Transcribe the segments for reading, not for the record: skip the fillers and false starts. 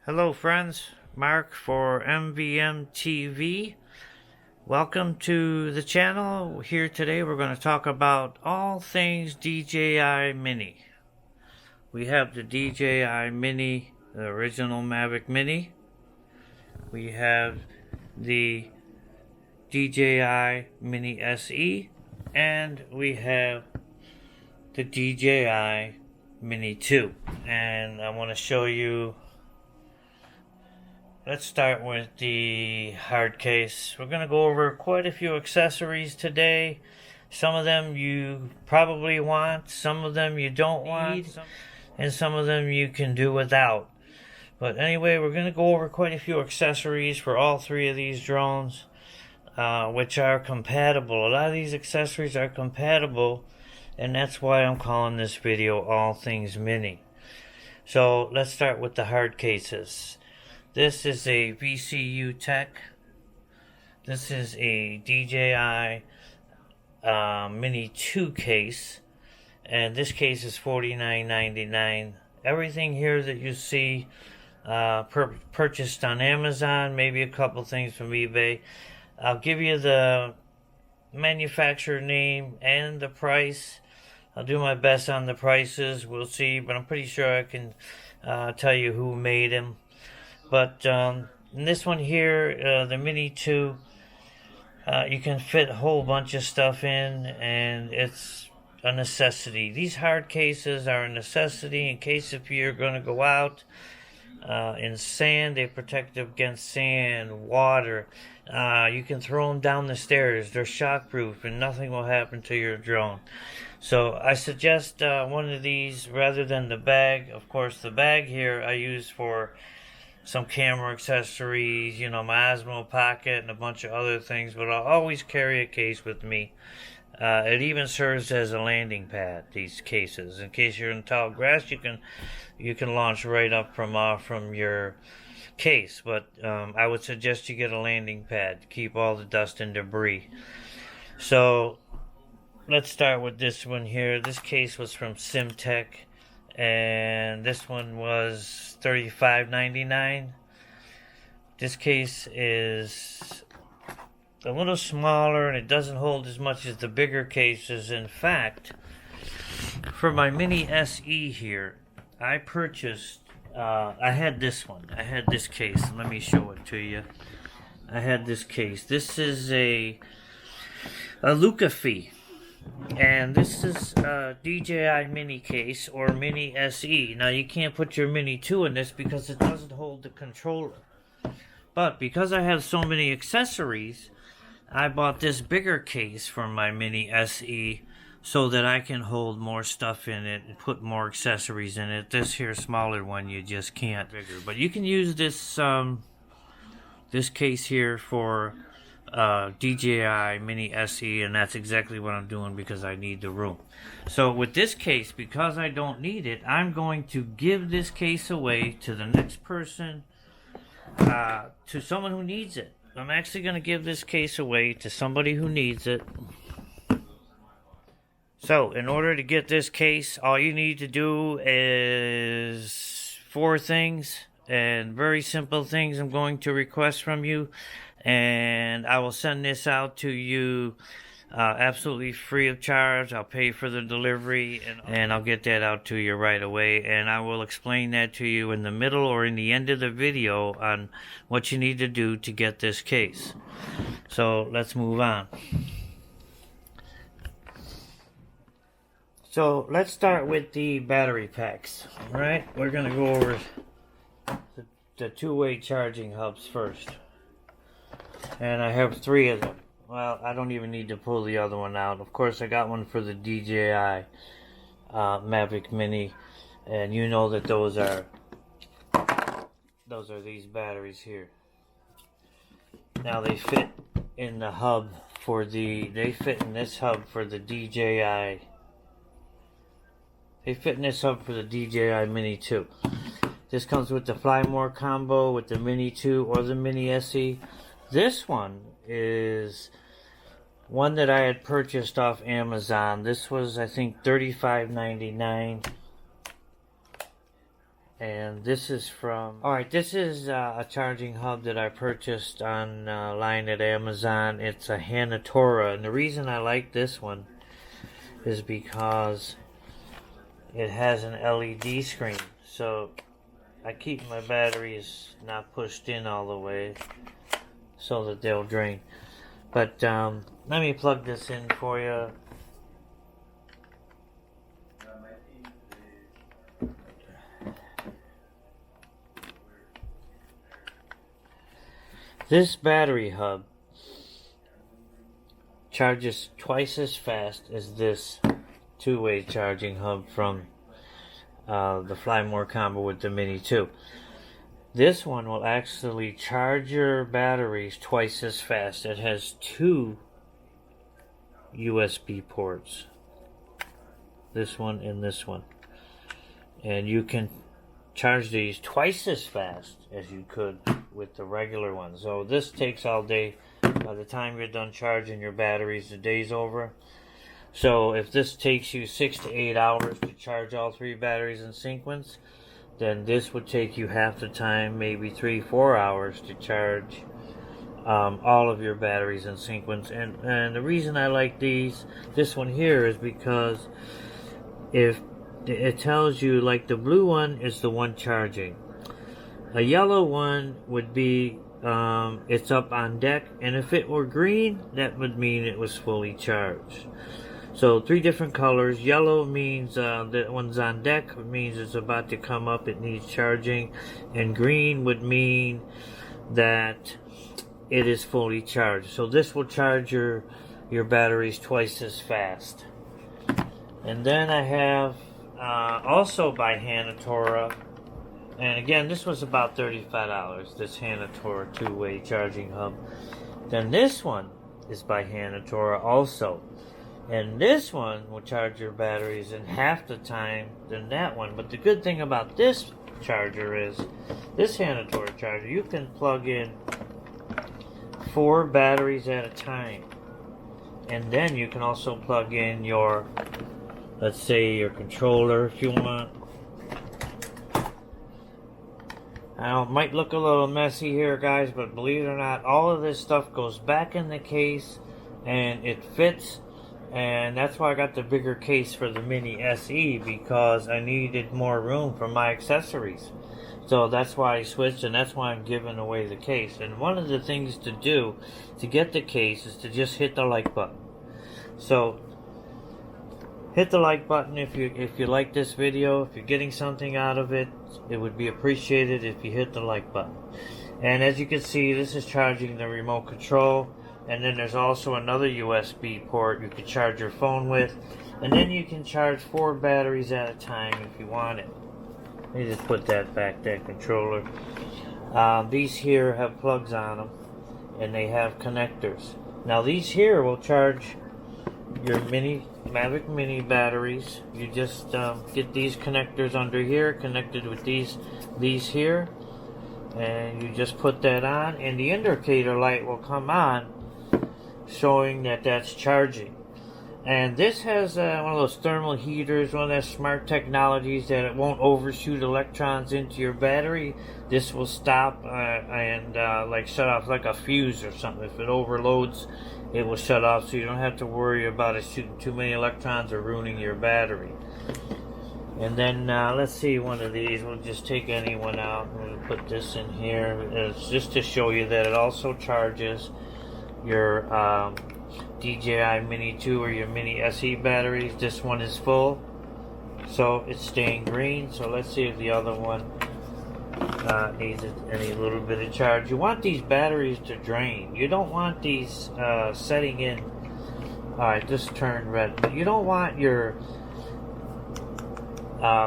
Hello friends, Mark for MVM TV. Welcome to the channel. Here today we're going to talk about all things DJI Mini. We have the DJI Mini, the original Mavic Mini. We have the DJI Mini SE, and we have the DJI Mini 2. And I want to show you. Let's start with the hard case. We're going to go over quite a few accessories today. Some of them you probably want, some of them you don't want, and some of them you can do without. But anyway, we're going to go over quite a few accessories for all three of these drones, which are compatible. A lot of these accessories are compatible, and that's why I'm calling this video All Things Mini. So let's start with the hard cases. This is a VCU Tech. This is a DJI Mini 2 case. And this case is $49.99. Everything here that you see purchased on Amazon, maybe a couple things from eBay. I'll give you the manufacturer name and the price. I'll do my best on the prices. We'll see, but I'm pretty sure I can tell you who made them. But in this one here, the Mini 2, you can fit a whole bunch of stuff in, and it's a necessity. These hard cases are a necessity in case if you're going to go out in sand. They protect against sand, water. You can throw them down the stairs. They're shockproof, and nothing will happen to your drone. So I suggest one of these rather than the bag. Of course, the bag here I use for some camera accessories, you know, my Osmo Pocket and a bunch of other things, but I'll always carry a case with me. It even serves as a landing pad, these cases. In case you're in tall grass, you can launch right up from your case, but I would suggest you get a landing pad to keep all the dust and debris. So let's start with this one here. This case was from SimTech, and this one was $35.99. This case is a little smaller, and it doesn't hold as much as the bigger cases. In fact, for my Mini SE here, I purchased, I had this one. I had this case. Let me show it to you. I had this case. This is a Lucafi. And this is a DJI Mini case or Mini SE. Now you can't put your Mini 2 in this because it doesn't hold the controller. But because I have so many accessories, I bought this bigger case for my Mini SE so that I can hold more stuff in it and put more accessories in it. This here smaller one you just can't. But you can use this this case here for DJI Mini SE, and that's exactly what I'm doing because I need the room. So with this case, because I don't need it, I'm going to give this case away to the next person, to someone who needs it. I'm actually going to give this case away to somebody who needs it. So in order to get this case, all you need to do is 4 things, and very simple things I'm going to request from you. And I will send this out to you absolutely free of charge. I'll pay for the delivery, and I'll get that out to you right away. And I will explain that to you in the middle or in the end of the video on what you need to do to get this case. So let's move on. So let's start with the battery packs. All right, we're going to go over the two-way charging hubs first. And I have 3 of them. Well, I don't even need to pull the other one out. Of course, I got one for the DJI Mavic Mini, and you know that those are these batteries here. Now they fit in the hub for they fit in this hub for the DJI. They fit in this hub for the DJI Mini 2. This comes with the Fly More combo with the Mini 2 or the Mini SE. This one is one that I had purchased off Amazon. This was, I think, $35.99. And this is from, alright, this is a charging hub that I purchased online at Amazon. It's a Hanatora, and the reason I like this one is because it has an LED screen, so I keep my batteries not pushed in all the way so that they'll drain. But let me plug this in for you. This battery hub charges twice as fast as this two-way charging hub from the Fly More combo with the Mini 2. This one will actually charge your batteries twice as fast. It has two USB ports. This one and this one. And you can charge these twice as fast as you could with the regular one. So this takes all day. By the time you're done charging your batteries, the day's over. So if this takes you 6 to 8 hours to charge all three batteries in sequence, then this would take you half the time, maybe 3-4 hours to charge all of your batteries in sequence. And the reason I like this one here is because if it tells you, like, the blue one is the one charging. A yellow one would be it's up on deck, and if it were green, that would mean it was fully charged. So 3 different colors. Yellow means that one's on deck, it means it's about to come up, it needs charging. And green would mean that it is fully charged. So this will charge your batteries twice as fast. And then I have also by Hanatora, and again this was about $35, this Hanatora two-way charging hub. Then this one is by Hanatora also, and this one will charge your batteries in half the time than that one. But the good thing about this charger is, this Hanatora charger, you can plug in 4 batteries at a time, and then you can also plug in your, let's say, your controller if you want. Now, it might look a little messy here, guys, but believe it or not, all of this stuff goes back in the case and it fits. And that's why I got the bigger case for the Mini SE, because I needed more room for my accessories. So that's why I switched, and that's why I'm giving away the case. And one of the things to do to get the case is to just hit the like button. So hit the like button if you like this video. If you're getting something out of it, it would be appreciated if you hit the like button. And as you can see, this is charging the remote control. And then there's also another USB port you can charge your phone with. And then you can charge 4 batteries at a time if you want it. Let me just put that back, that controller. These here have plugs on them, and they have connectors. Now these here will charge your Mavic Mini batteries. You just get these connectors under here connected with these here, and you just put that on, and the indicator light will come on showing that that's charging. And this has one of those thermal heaters, one of those smart technologies that it won't overshoot electrons into your battery. This will stop and like shut off like a fuse or something. If it overloads, it will shut off, so you don't have to worry about it shooting too many electrons or ruining your battery. And then let's see, one of these, we'll just take any one out. We'll put this in here. It's just to show you that it also charges your DJI Mini 2 or your Mini SE batteries. This one is full, so it's staying green. So let's see if the other one needs any little bit of charge. You want these batteries to drain. You don't want these setting in. Alright, this turned red. But you don't want your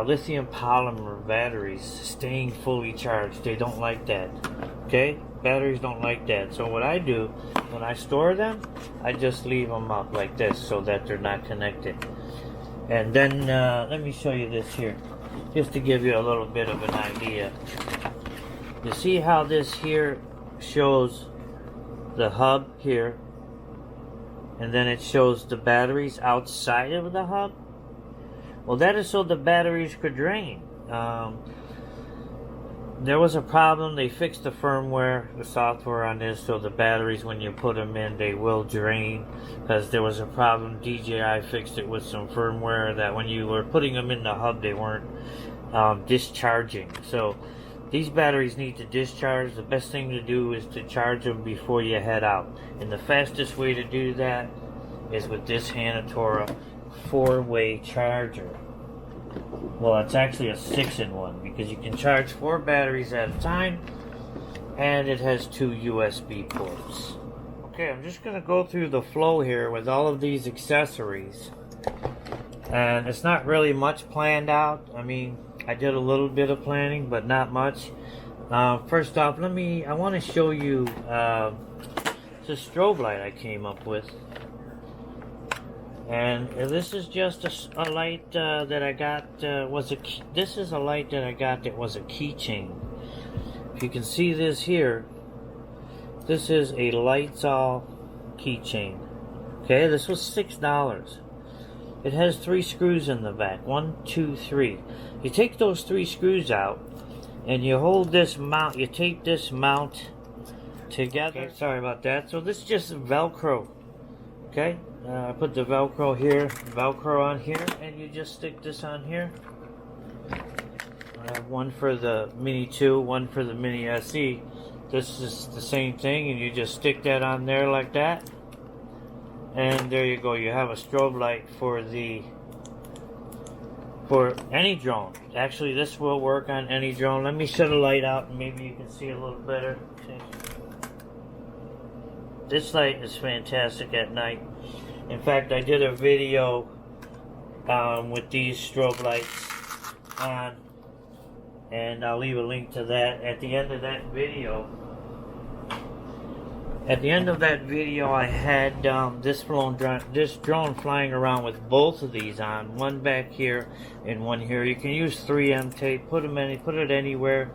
lithium polymer batteries staying fully charged. They don't like that. Okay? Batteries don't like that. So what I do when I store them, I just leave them up like this so that they're not connected. And then let me show you this here, just to give you a little bit of an idea. You see how this here shows the hub here, and then it shows the batteries outside of the hub? Well, that is so the batteries could drain. there was a problem. They fixed the firmware, the software on this, so the batteries, when you put them in, they will drain, because there was a problem. DJI fixed it with some firmware that when you were putting them in the hub, they weren't discharging. So these batteries need to discharge. The best thing to do is to charge them before you head out, and the fastest way to do that is with this Hanatora 4-way charger. Well, it's actually a 6-in-1, because you can charge 4 batteries at a time, and it has 2 USB ports. Okay, I'm just going to go through the flow here with all of these accessories, and it's not really much planned out. I mean, I did a little bit of planning, but not much. First off, I want to show you this strobe light I came up with. And this is just a light that I got. This is a light that I got that was a keychain. If you can see this here, this is a lights all keychain. Okay, this was $6. It has 3 screws in the back. 1, 2, 3. You take those 3 screws out, and you hold this mount. You tape this mount together. Okay, sorry about that. So this is just Velcro. Okay. I put the Velcro here, Velcro on here, and you just stick this on here. I have one for the Mini 2, one for the Mini SE. This is the same thing, and you just stick that on there like that. And there you go. You have a strobe light for any drone. Actually, this will work on any drone. Let me shut the light out, and maybe you can see a little better. Okay. This light is fantastic at night. In fact, I did a video with these strobe lights on, and I'll leave a link to that at the end of that video. At the end of that video, I had this drone flying around with both of these on, one back here and one here. You can use 3M tape, put it anywhere,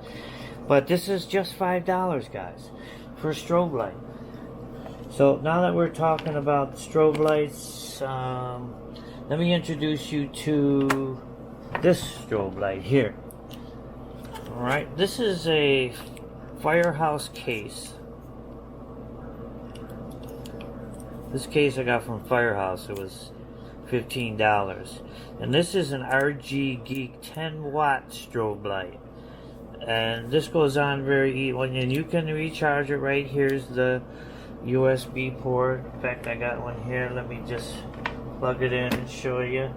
but this is just $5, guys, for a strobe light. So now that we're talking about strobe lights, let me introduce you to this strobe light here. Alright, this is a Firehouse case. This case I got from Firehouse. It was $15. And this is an RG Geek 10 watt strobe light. And this goes on very easy, and you can recharge it. Right here's the USB port. In fact, I got one here. Let me just plug it in and show you.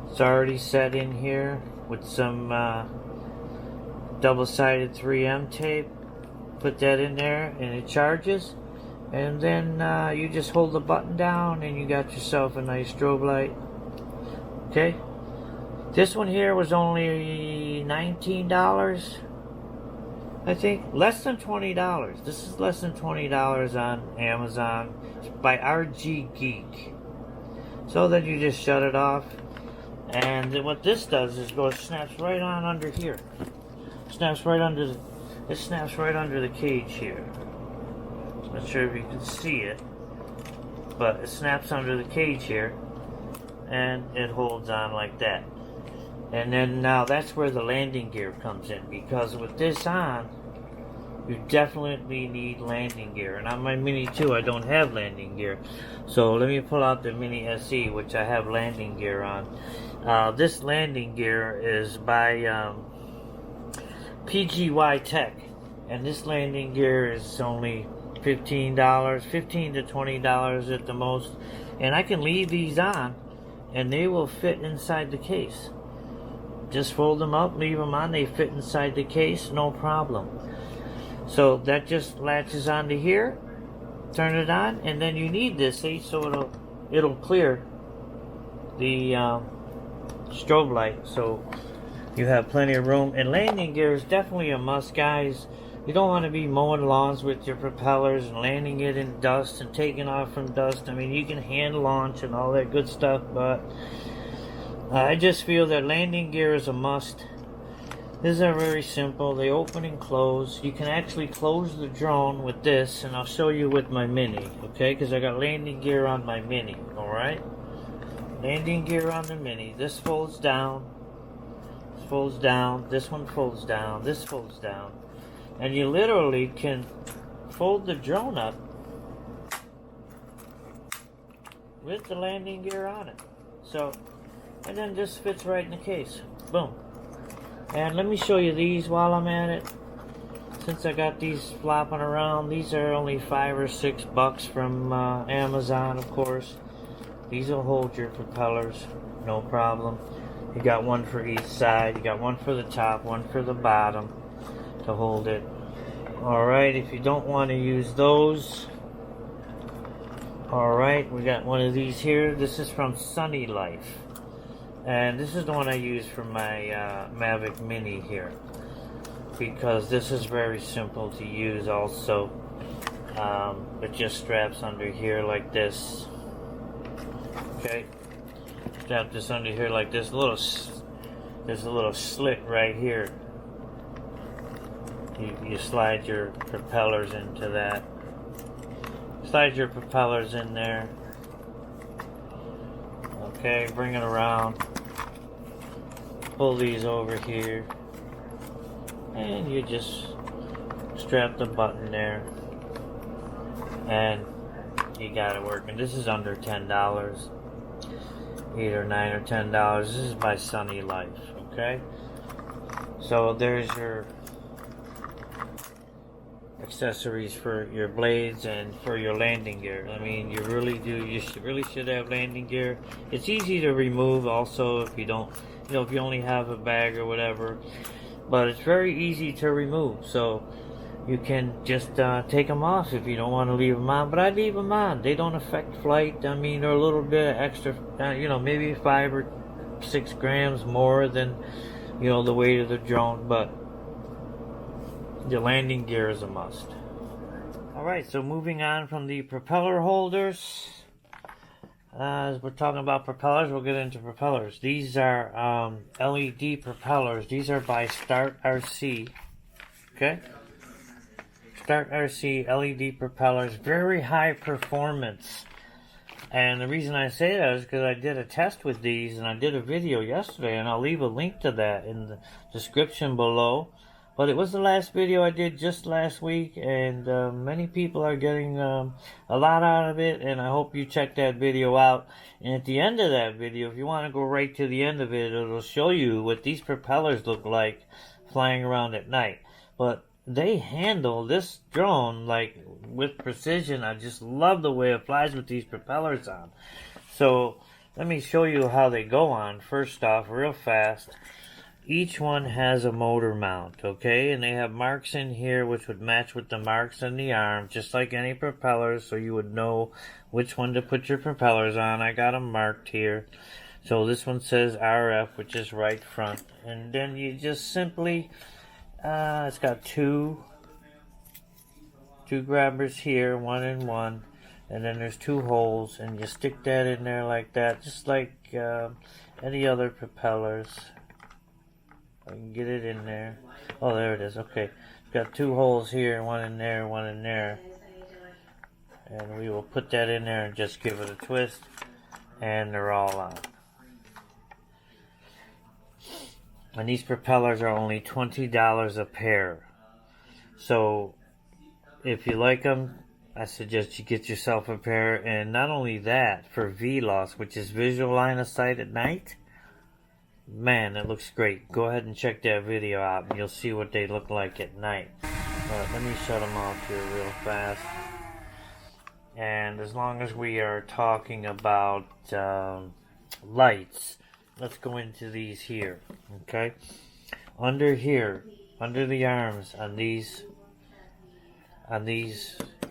It's already set in here with some double-sided 3M tape. Put that in there and it charges, and then you just hold the button down and you got yourself a nice strobe light. Okay, this one here was only $19, I think. Less than $20. This is less than $20 on Amazon. It's by RG Geek. So then you just shut it off, and then what this does is snaps right on under here. It snaps right under the cage here. Not sure if you can see it, but it snaps under the cage here, and it holds on like that. And then now that's where the landing gear comes in, because with this on, you definitely need landing gear. And on my Mini 2, I don't have landing gear. So let me pull out the Mini SE, which I have landing gear on. This landing gear is by PGY Tech. And this landing gear is only $15, $15 to $20 at the most. And I can leave these on, and they will fit inside the case. Just fold them up, leave them on, they fit inside the case, no problem. So that just latches onto here, turn it on, and then you need this, see, so it'll clear the strobe light, so you have plenty of room. And landing gear is definitely a must, guys. You don't want to be mowing lawns with your propellers and landing it in dust and taking off from dust. I mean, you can hand launch and all that good stuff, but I just feel that landing gear is a must. These are very simple. They open and close. You can actually close the drone with this, and I'll show you with my Mini, okay? Because I got landing gear on my Mini, alright? Landing gear on the Mini. This folds down. folds down, this one folds down, this folds down, and you literally can fold the drone up with the landing gear on it. So, and then just fits right in the case. Boom. And let me show you these while I'm at it. Since I got these flopping around, these are only $5 or $6 from Amazon, of course. These will hold your propellers, no problem. You got one for each side. You got one for the top, one for the bottom to hold it. Alright, if you don't want to use those, alright, we got one of these here. This is from Sunny Life. And this is the one I use for my Mavic Mini here. Because this is very simple to use also. It just straps under here like this. Okay, strap this under here like this. There's a little slit right here. You slide your propellers into that. Slide your propellers in there. Okay, bring it around. Pull these over here. And you just strap the button there. And you got it working. This is under $10. $8 or $9 or $10. This is by Sunny Life, okay? So there's your accessories for your blades and for your landing gear. I mean, you really should have landing gear. It's easy to remove also if you don't, if you only have a bag or whatever. But it's very easy to remove, so you can just take them off if you don't want to leave them on. But I leave them on. They don't affect flight. I mean, they're a little bit extra, maybe 5 or 6 grams more than, the weight of the drone. But the landing gear is a must. Alright, so moving on from the propeller holders. As we're talking about propellers, we'll get into propellers. These are LED propellers. These are by Start RC. Okay? Start RC LED propellers. Very high performance. And the reason I say that is because I did a test with these and I did a video yesterday, and I'll leave a link to that in the description below. But it was the last video I did just last week, and many people are getting a lot out of it, and I hope you check that video out. And at the end of that video, if you want to go right to the end of it, it'll show you what these propellers look like flying around at night. But they handle this drone like with precision. I just love the way it flies with these propellers on. So let me show you how they go on. First off, real fast. Each one has a motor mount, okay? And they have marks in here which would match with the marks in the arm, just like any propellers, so you would know which one to put your propellers on. I got them marked here. So this one says RF, which is right front. And then you just simply, it's got two grabbers here, one and one. And then there's 2 holes, and you stick that in there like that, just like any other propellers. I can get it in there. Oh, there it is. Okay. It's got 2 holes here, one in there, one in there. And we will put that in there and just give it a twist. And they're all on. And these propellers are only $20 a pair. So, if you like them, I suggest you get yourself a pair. And not only that, for VLOS, which is visual line of sight at night, man, that looks great. Go ahead and check that video out and you'll see what they look like at night. But let me shut them off here real fast. And as long as we are talking about lights, let's go into these here. Okay? Under here, under the arms on these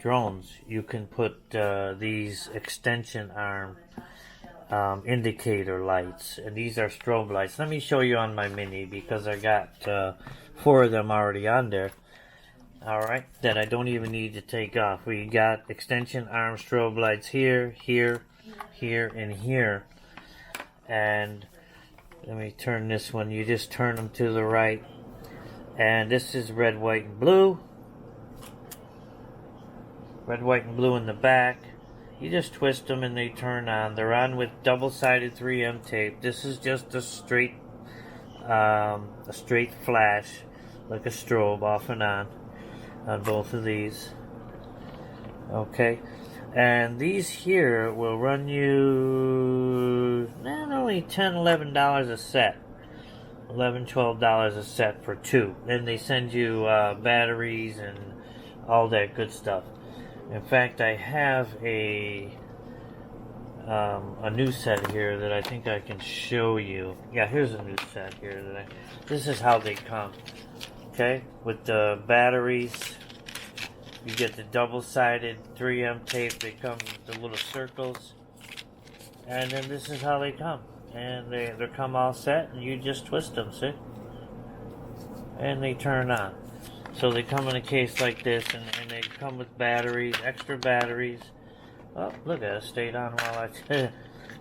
drones, you can put these extension arm indicator lights, and these are strobe lights. Let me show you on my Mini, because I got 4 of them already on there. Alright, that I don't even need to take off. We got extension arm strobe lights here, here, here, and here. And let me turn this one. You just turn them to the right. And this is red, white, and blue. Red, white, and blue in the back. You just twist them and they turn on. They're on with double-sided 3M tape. This is just a straight a straight flash, like a strobe, off and on both of these. Okay, and these here will run you not only $10-11 a set, $11-12 a set for two. Then they send you batteries and all that good stuff. In fact, I have a new set here that I think I can show you. Yeah, here's a new set here this is how they come. Okay, with the batteries, you get the double-sided 3M tape. They come with the little circles, and then this is how they come. And they come all set, and you just twist them, see? And they turn on. So they come in a case like this, and they come with batteries, extra batteries. Oh, look at it, stayed on while I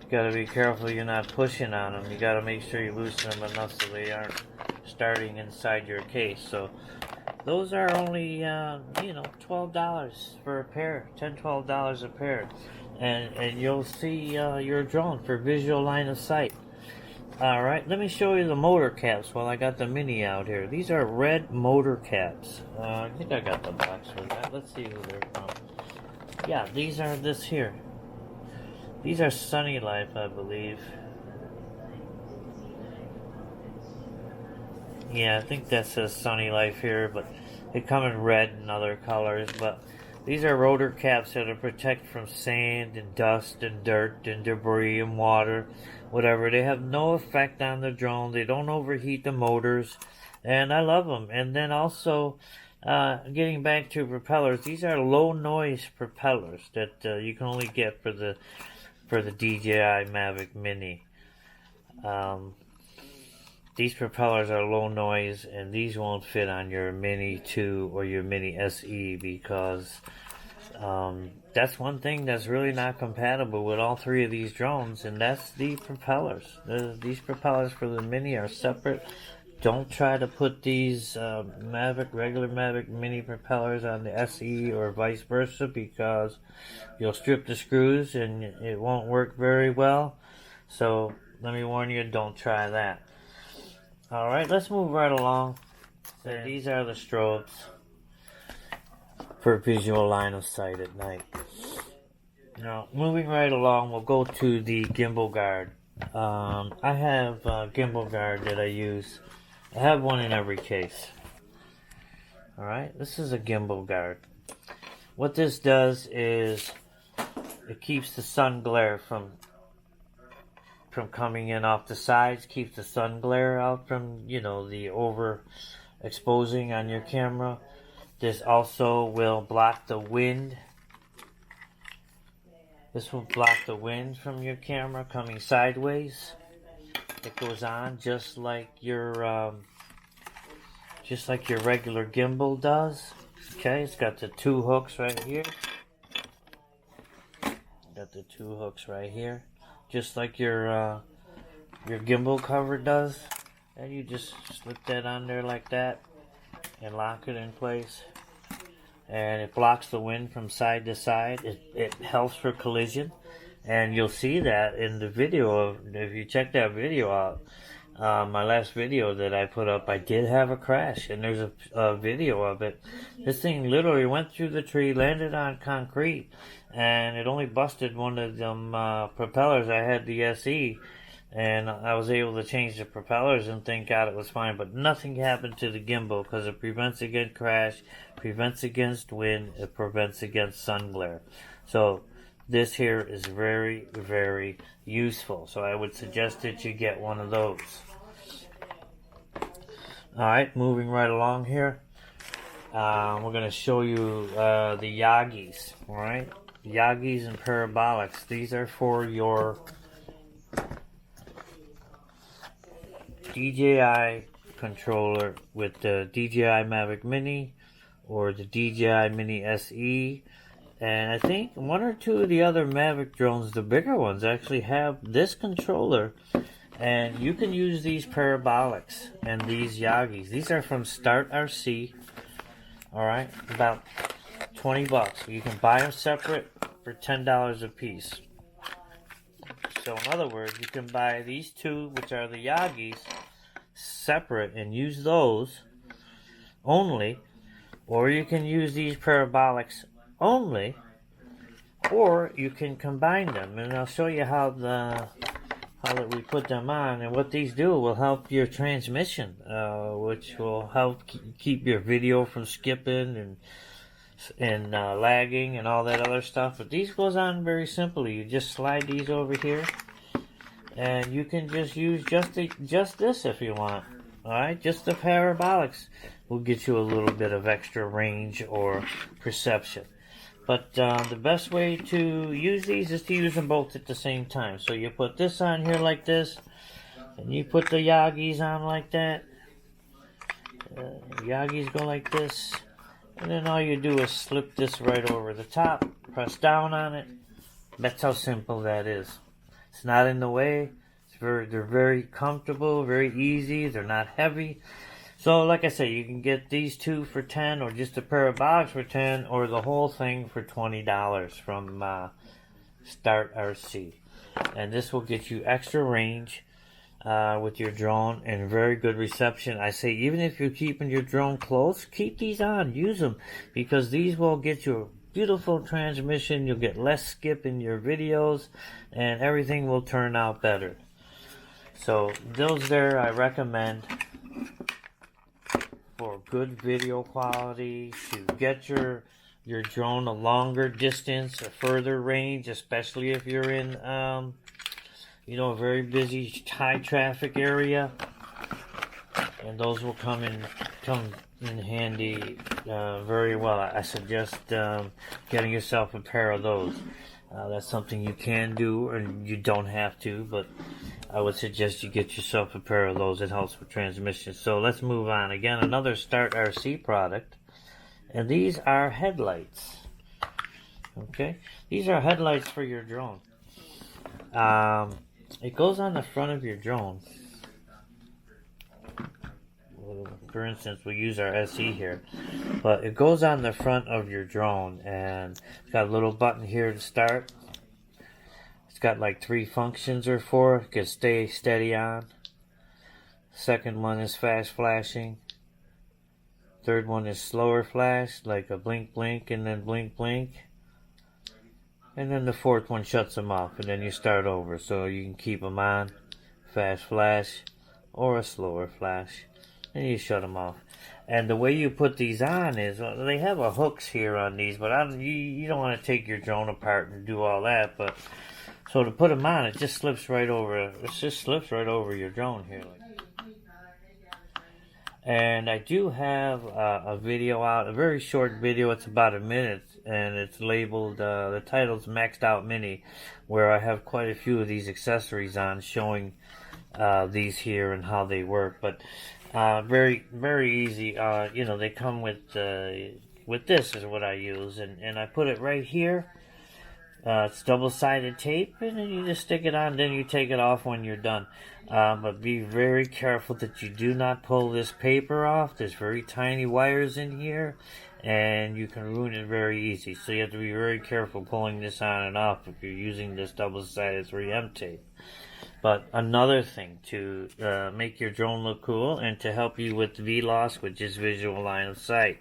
gotta be careful you're not pushing on them. You gotta make sure you loosen them enough so they aren't starting inside your case. So those are only, $12 for a pair, $10-12 a pair. And you'll see your drone for visual line of sight. Alright, let me show you the motor caps while I got the Mini out here. These are red motor caps. I think I got the box for that. Let's see who they're from. Yeah, these are this here. These are Sunny Life, I believe. Yeah, I think that says Sunny Life here, but they come in red and other colors. But these are rotor caps that are protect from sand and dust and dirt and debris and water, whatever. They have no effect on the drone. They don't overheat the motors, and I love them. And then also, getting back to propellers, these are low noise propellers that you can only get for the DJI Mavic Mini. These propellers are low noise, and these won't fit on your Mini 2 or your Mini SE because that's one thing that's really not compatible with all three of these drones, and that's the propellers. These propellers for the Mini are separate. Don't try to put these regular Mavic Mini propellers on the SE or vice versa, because you'll strip the screws and it won't work very well. So let me warn you, don't try that. Alright, let's move right along. So these are the strobes for visual line of sight at night. Now, moving right along, we'll go to the gimbal guard. I have a gimbal guard that I use. I have one in every case. Alright, this is a gimbal guard. What this does is it keeps the sun glare from coming in off the sides, keeps the sun glare out from, the over exposing on your camera. This also will block the wind. This will block the wind from your camera coming sideways. It goes on just like your regular gimbal does. Okay, it's got the two hooks right here. Got the two hooks right here, just like your gimbal cover does. And you just slip that on there like that and lock it in place. And it blocks the wind from side to side. It helps for collision. And you'll see that in the video. If you check that video out, my last video that I put up, I did have a crash. And there's a video of it. This thing literally went through the tree, landed on concrete, and it only busted one of them propellers. I had the SE, and I was able to change the propellers, and thank God it was fine. But nothing happened to the gimbal because it prevents against crash, prevents against wind, it prevents against sun glare. So this here is very, very useful. So I would suggest that you get one of those. Alright, moving right along here. We're going to show you the Yagis. Alright, Yagis and parabolics. These are for your DJI controller with the DJI Mavic Mini or the DJI Mini SE. And I think one or two of the other Mavic drones, the bigger ones, actually have this controller. And you can use these parabolics and these Yagis. These are from Start RC. Alright, about $20. You can buy them separate for $10 a piece. So in other words, you can buy these two, which are the Yagis, separate and use those only, or you can use these parabolics only, or you can combine them. And I'll show you how that we put them on, and what these do will help your transmission, which will help keep your video from skipping and lagging and all that other stuff. But these goes on very simply. You just slide these over here, and you can just use just this if you want. All right, just the parabolics will get you a little bit of extra range or perception. But the best way to use these is to use them both at the same time. So you put this on here like this, and you put the Yagis on like that. Yagis go like this, and then all you do is slip this right over the top, press down on it. That's how simple that is. It's not in the way. They're very comfortable, very easy. They're not heavy. So, like I said, you can get these two for $10, or just a parabolics for $10, or the whole thing for $20 from Start RC. And this will get you extra range with your drone and very good reception. I say, even if you're keeping your drone close, keep these on, use them, because these will get you a beautiful transmission. You'll get less skip in your videos, and everything will turn out better. So those there I recommend for good video quality, to get your drone a longer distance, a further range, especially if you're in a very busy, high traffic area. And those will come in handy very well. I suggest getting yourself a pair of those. That's something you can do, and you don't have to, but I would suggest you get yourself a pair of those. It helps with transmission. So let's move on. Again, another Start RC product, and these are headlights. Okay, these are headlights for your drone. It goes on the front of your drone. For instance, we use our SE here, but it goes on the front of your drone, and it's got a little button here to start. It's got like 3 functions or 4. It can stay steady on. Second one is fast flashing. Third one is slower flash, like a blink blink and then blink blink. And then the fourth one shuts them off, and then you start over. So you can keep them on, fast flash or a slower flash, and you shut them off. And the way you put these on is, they have a hooks here on these, but you don't want to take your drone apart and do all that. But so to put them on, it just slips right over. It just slips right over your drone here. And I do have a video out, a very short video. It's about a minute, and it's labeled, the title's Maxed Out Mini, where I have quite a few of these accessories on, showing these here and how they work. But very, very easy. They come with this is what I use, and I put it right here. It's double-sided tape, and then you just stick it on, then you take it off when you're done. But be very careful that you do not pull this paper off. There's very tiny wires in here, and you can ruin it very easy. So you have to be very careful pulling this on and off if you're using this double-sided 3M tape. But another thing to make your drone look cool, and to help you with VLOS, which is visual line of sight.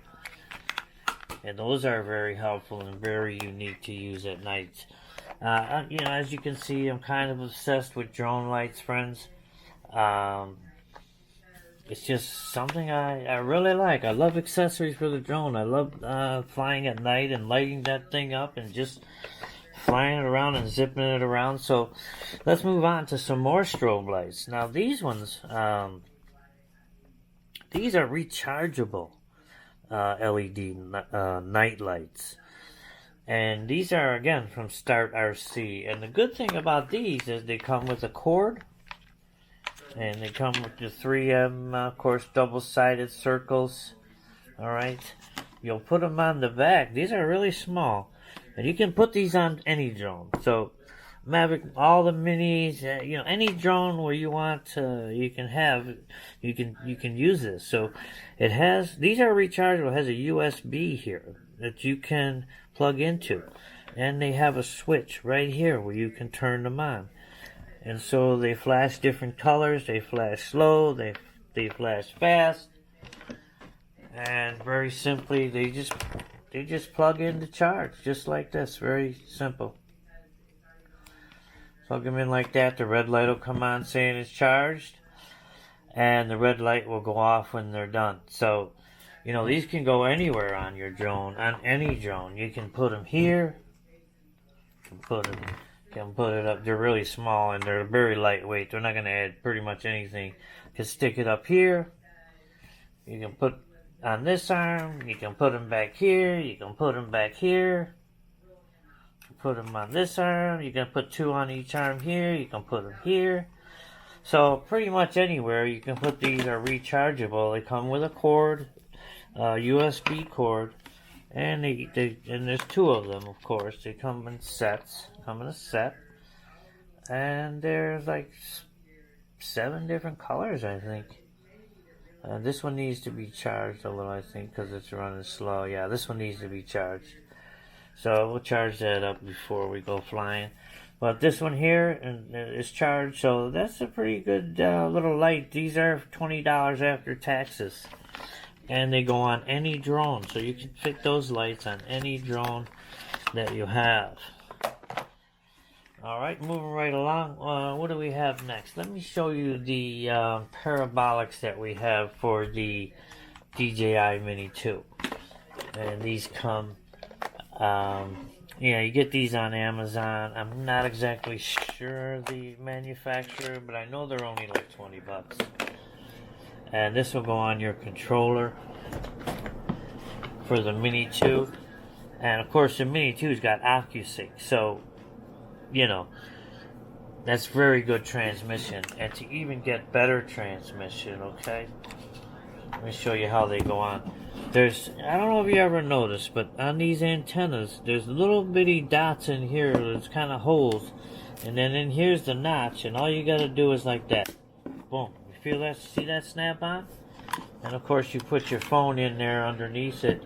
And those are very helpful and very unique to use at night. As you can see, I'm kind of obsessed with drone lights, friends. It's just something I really like. I love accessories for the drone. I love flying at night and lighting that thing up and just flying it around and zipping it around. So let's move on to some more strobe lights. Now these ones, these are rechargeable LED night lights, and these are again from Start RC. And the good thing about these is they come with a cord, and they come with the 3M of course double-sided circles. All right, you'll put them on the back. These are really small, and you can put these on any drone. So Mavic, all the minis, any drone where you want, you can use this. So it has, these are rechargeable. It has a USB here that you can plug into, and they have a switch right here where you can turn them on. And so they flash different colors. They flash slow. They they flash fast. And very simply, they just plug in to charge, just like this. Very simple. Plug them in like that. The red light will come on saying it's charged, and the red light will go off when they're done. So, you know, these can go anywhere on your drone, on any drone. You can put them here. You can put it up. They're really small and they're very lightweight. They're not going to add pretty much anything. You can stick it up here. You can put on this arm. You can put them back here. You can put them back here. Put them on this arm. You can put 2 on each arm here. You can put them here. So pretty much anywhere you can put these. Are rechargeable. They come with a cord, USB cord, and and there's 2 of them, of course. They come in sets. Come in a set, and there's like 7 different colors, I think. This one needs to be charged a little, I think, because it's running slow. Yeah, this one needs to be charged. So we'll charge that up before we go flying. But this one here is charged, so that's a pretty good little light. These are $20 after taxes. And they go on any drone, so you can fit those lights on any drone that you have. Alright, moving right along. What do we have next? Let me show you the parabolics that we have for the DJI Mini 2. And these come, you get these on Amazon. I'm not exactly sure the manufacturer, but I know they're only like 20 bucks. And this will go on your controller for the Mini 2. And of course the Mini 2's got OcuSync, so you know, that's very good transmission. And to even get better transmission, okay, let me show you how they go on. I don't know if you ever noticed, but on these antennas, there's little bitty dots in here. There's kind of holes. And then in here's the notch, and all you got to do is like that. Boom. You feel that? See that snap on? And of course you put your phone in there underneath it.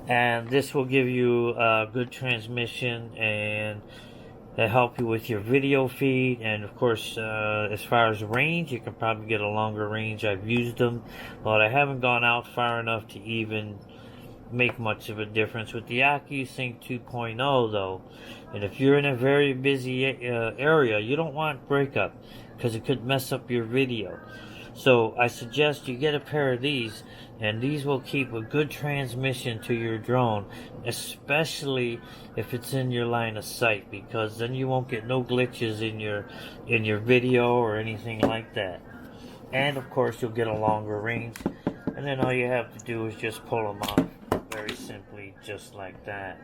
And this will give you good transmission and help you with your video feed. And of course, as far as range, you can probably get a longer range. I've used them, but I haven't gone out far enough to even make much of a difference with the OcuSync 2.0 though. And if you're in a very busy area, you don't want breakup because it could mess up your video. So I suggest you get a pair of these, and these will keep a good transmission to your drone, especially if it's in your line of sight, because then you won't get no glitches in your video or anything like that. And of course you'll get a longer range, and then all you have to do is just pull them off very simply, just like that.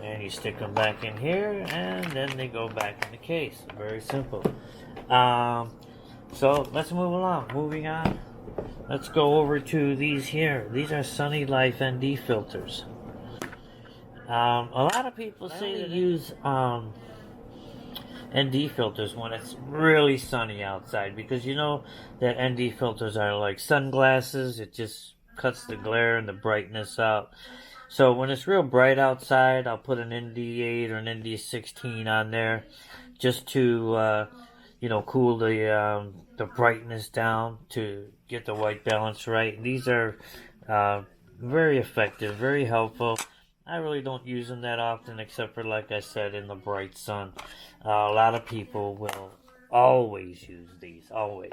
And you stick them back in here, and then they go back in the case. Very simple. So let's move along. Moving on, let's go over to these here. These are Sunny Life ND filters. A lot of people say they use ND filters when it's really sunny outside, because you know that ND filters are like sunglasses. It just cuts the glare and the brightness out. So when it's real bright outside, I'll put an ND8 or an ND16 on there just to cool the brightness down to get the white balance right. And these are very effective, very helpful. I really don't use them that often, except for, like I said, in the bright sun. A lot of people will always use these, always.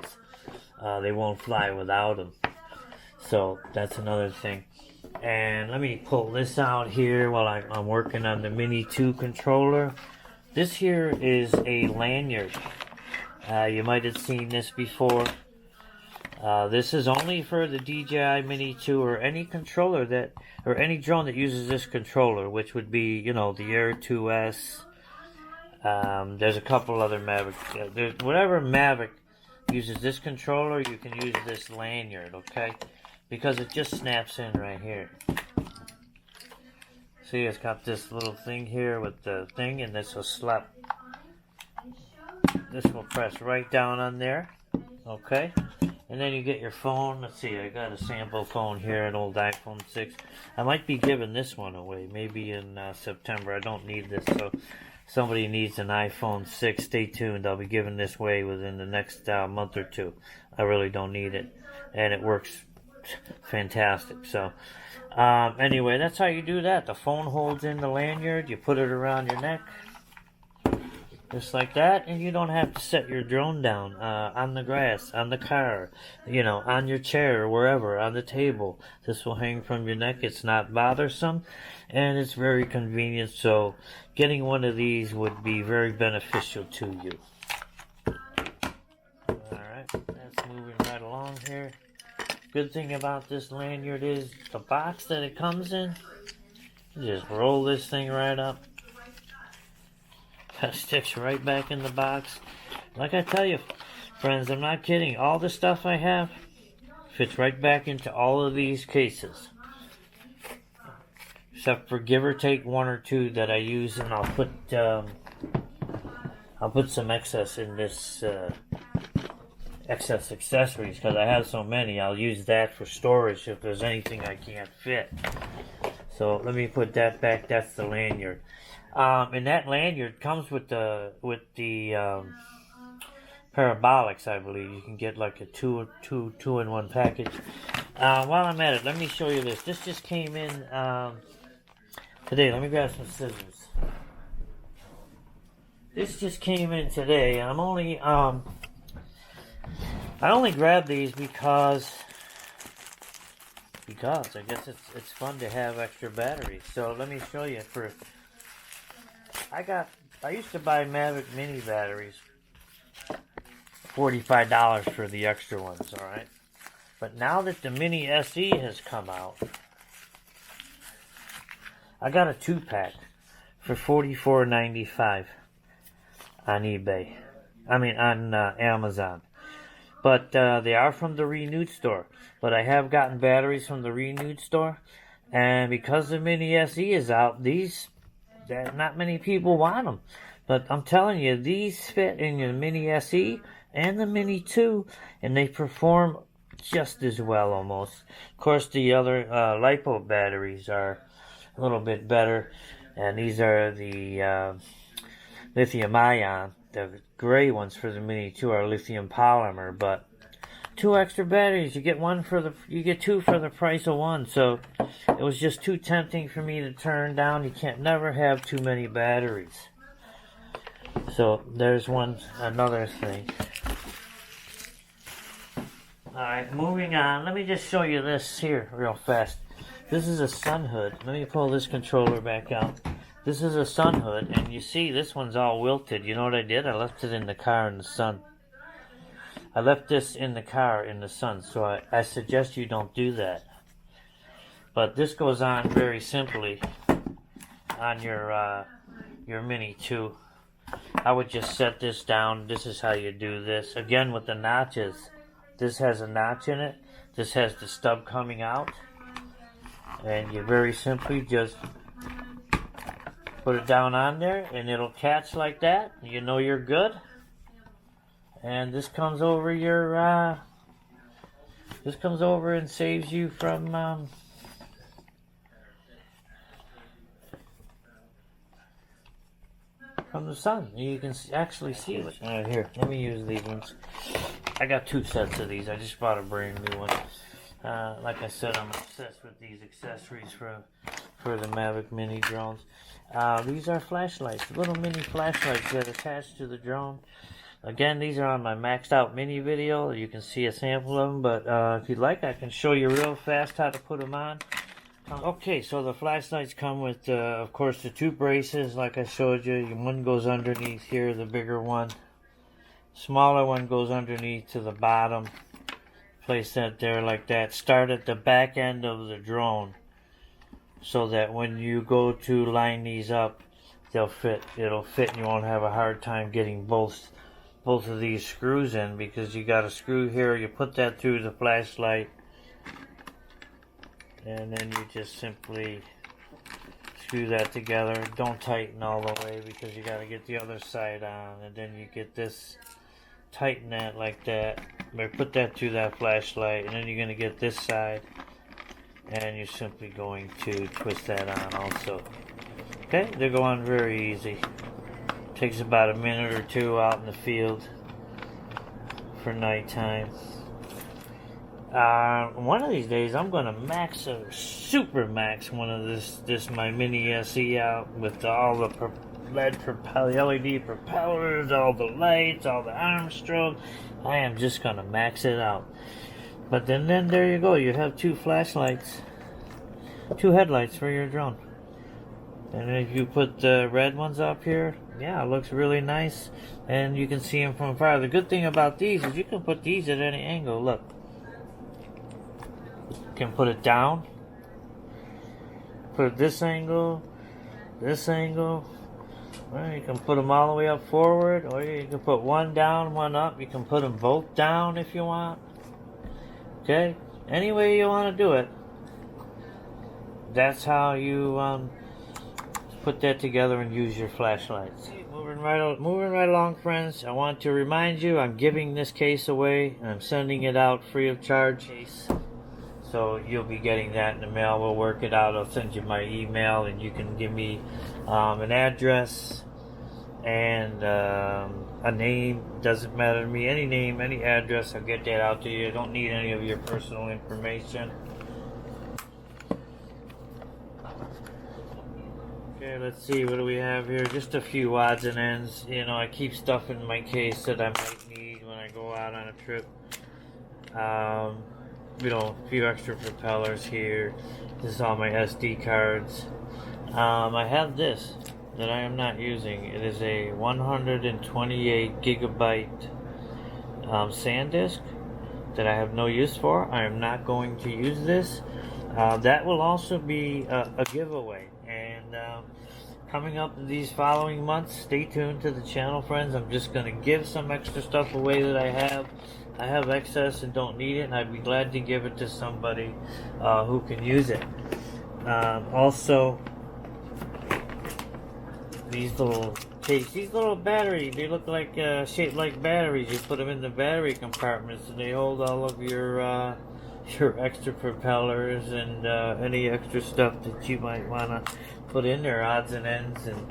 They won't fly without them. So that's another thing. And let me pull this out here while I'm working on the Mini 2 controller. This here is a lanyard. You might have seen this before. This is only for the DJI Mini 2 or any controller or any drone that uses this controller, which would be, the Air 2S. There's a couple other Mavic. Whatever Mavic uses this controller, you can use this lanyard, okay? Because it just snaps in right here. See, it's got this little thing here with the thing, and this will slap. This will press right down on there, okay? And then you get your phone. Let's see, I got a sample phone here, an old iPhone 6. I might be giving this one away, maybe in September. I don't need this, somebody needs an iPhone 6, stay tuned. I'll be giving this away within the next month or two. I really don't need it, and it works fantastic. So anyway, that's how you do that. The phone holds in the lanyard. You put it around your neck, just like that, and you don't have to set your drone down on the grass, on the car, on your chair, or wherever, on the table. This will hang from your neck. It's not bothersome, and it's very convenient. So getting one of these would be very beneficial to you. Alright, that's moving right along here. Good thing about this lanyard is the box that it comes in. You just roll this thing right up. That sticks right back in the box. Like I tell you, friends, I'm not kidding. All the stuff I have fits right back into all of these cases. Except for give or take one or two that I use, and I'll put some excess in this excess accessories, because I have so many. I'll use that for storage if there's anything I can't fit. So let me put that back. That's the lanyard. And that lanyard comes with the parabolics, I believe. You can get like a two-in-one package. While I'm at it, let me show you this. This just came in today. Let me grab some scissors. This just came in today. I only grabbed these because I guess it's fun to have extra batteries. So let me show you. I used to buy Mavic mini batteries, $45 for the extra ones, alright? But now that the mini SE has come out, I got a 2-pack for $44.95 on eBay. On Amazon. But they are from the Renewed store. But I have gotten batteries from the Renewed store, and because the mini SE is out, not many people want them. But I'm telling you, these fit in the Mini SE and the Mini 2, and they perform just as well almost. Of course, the other LiPo batteries are a little bit better, and these are the lithium ion. The gray ones for the Mini 2 are lithium polymer, but 2 extra batteries, you get 2 for the price of 1. So it was just too tempting for me to turn down. You can't never have too many batteries. So there's another thing. Alright, moving on. Let me just show you this here real fast. This is a sun hood. Let me pull this controller back out. This is a sun hood, and you see this one's all wilted. You know what I did? I left it in the car in the sun. I left this in the car in the sun, so I suggest you don't do that. But this goes on very simply on your Mini 2. I would just set this down. This is how you do this. Again, with the notches. This has a notch in it. This has the stub coming out. And you very simply just put it down on there, and it'll catch like that. You know you're good. And this comes over and saves you from the sun. You can actually see it. Here, let me use these ones. I got 2 sets of these. I just bought a brand new one. Like I said, I'm obsessed with these accessories for the Mavic mini drones. These are flashlights, little mini flashlights that attach to the drone. Again, these are on my maxed out mini video. You can see a sample of them, but if you'd like, I can show you real fast how to put them on. Okay, so the flashlights come with, of course, the 2 braces, like I showed you. One goes underneath here, the bigger one. Smaller one goes underneath to the bottom. Place that there like that. Start at the back end of the drone, so that when you go to line these up, it'll fit, and you won't have a hard time getting both of these screws in, because you got a screw here. You put that through the flashlight, and then you just simply screw that together. Don't tighten all the way, because you got to get the other side on, and then you get this, tighten that like that, or put that through that flashlight, and then you're going to get this side, and you're simply going to twist that on also. Okay, they go on very easy. Takes about a minute or two out in the field for nighttime. One of these days I'm gonna super max one of this my mini SE out with all the LED propellers, all the lights, all the arm strobe. I am just gonna max it out. But then there you go. You have two flashlights, two headlights for your drone. And if you put the red ones up here, yeah, it looks really nice, and you can see them from far. The good thing about these is you can put these at any angle. Look, you can put it down, put it this angle. Well, you can put them all the way up forward, or you can put one down, one up. You can put them both down if you want. Okay, any way you want to do it. That's how you put that together and use your flashlights. Moving right along, friends. I want to remind you, I'm giving this case away, and I'm sending it out free of charge. So you'll be getting that in the mail. We'll work it out. I'll send you my email, and you can give me an address and a name. Doesn't matter to me. Any name, any address, I'll get that out to you. I don't need any of your personal information. Okay, let's see, what do we have here? Just a few odds and ends. You know, I keep stuff in my case that I might need when I go out on a trip. You know, a few extra propellers here. This is all my SD cards. I have this that I am not using. It is a 128 gigabyte SanDisk that I have no use for. I am not going to use this. That will also be a giveaway. And coming up in these following months, stay tuned to the channel, friends. I'm just going to give some extra stuff away that I have. I have excess and don't need it, and I'd be glad to give it to somebody who can use it. Also, these little batteries, they look like shaped like batteries. You put them in the battery compartments, and they hold all of your extra propellers and any extra stuff that you might want to put in there, odds and ends, and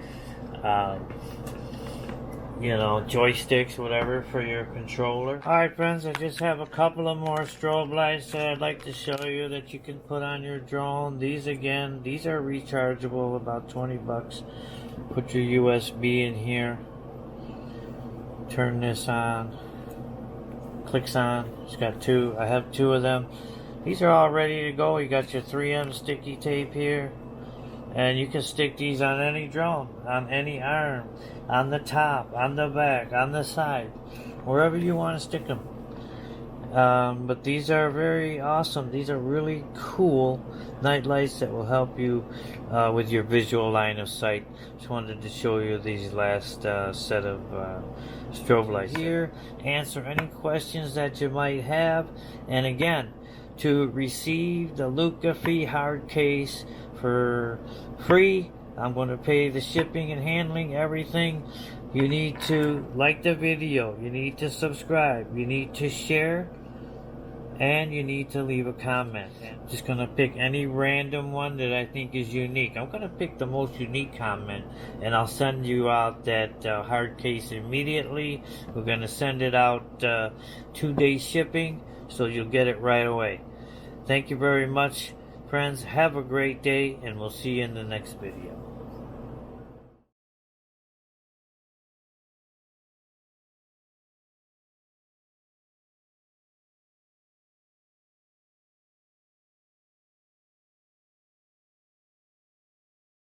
you know, joysticks, whatever, for your controller. Alright, friends, I just have a couple of more strobe lights that I'd like to show you that you can put on your drone. These are rechargeable, about 20 bucks. Put your USB in here, turn this on, clicks on. It's got two. I have two of them. These are all ready to go. You got your 3M sticky tape here, and you can stick these on any drone, on any arm, on the top, on the back, on the side, wherever you want to stick them. But these are very awesome. These are really cool night lights that will help you with your visual line of sight. Just wanted to show you these last set of strobe lights here. Answer any questions that you might have. And again, to receive the Luca Fee hard case for free, I'm going to pay the shipping and handling, everything. You need to like the video, you need to subscribe, you need to share, and you need to leave a comment. I'm just going to pick any random one that I think is unique. I'm going to pick the most unique comment, and I'll send you out that hard case immediately. We're going to send it out 2-day shipping, so you'll get it right away. Thank you very much, friends. Have a great day, and we'll see you in the next video.